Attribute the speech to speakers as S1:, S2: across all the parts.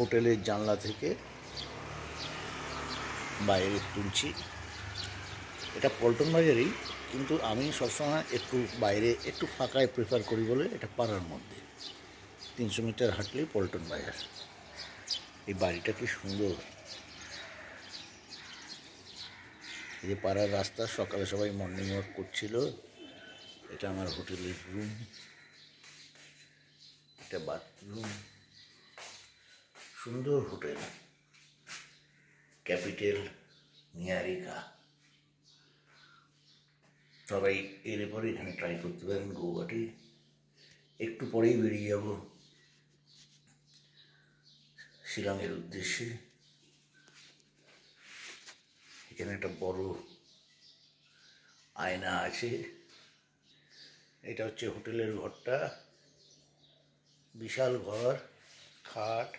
S1: হোটেলের জানলা থেকে বাইরে তুলছি। এটা পল্টন বাজারেই, কিন্তু আমি সবসময় একটু বাইরে একটু ফাঁকায় প্রেফার করি বলে এটা পাড়ার মধ্যে 300 মিটার হাঁটলেই পল্টন বাজার। এই বাড়িটা কি সুন্দর! এই যে পাড়ার রাস্তা, সকালে সবাই মর্নিং ওয়াক করছিল। এটা আমার হোটেলের রুম, এটা বাথরুম। সুন্দর হোটেল, ক্যাপিটাল নিয়ারিকা। সবাই এলে পরে এখানে ট্রাই করতে পারেন গৌহাটি। একটু পরেই বেরিয়ে যাব শিলংয়ের উদ্দেশ্যে। এখানে একটা বড় আয়না আছে। এটা হচ্ছে হোটেলের ঘরটা, বিশাল ঘর, খাট,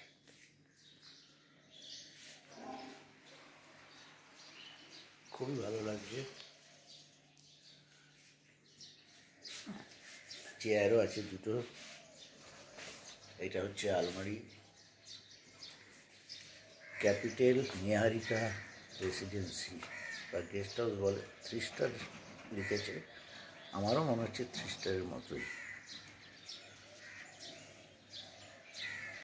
S1: খুবই ভালো লাগছে। চেয়ারও আছে দুটো। এটা হচ্ছে আলমারি। ক্যাপিটাল নিহারিকা রেসিডেন্সি বা গেস্ট হাউস বলে, 3 স্টার লিখেছে। আমারও মনে হচ্ছে 3 স্টারের মতোই।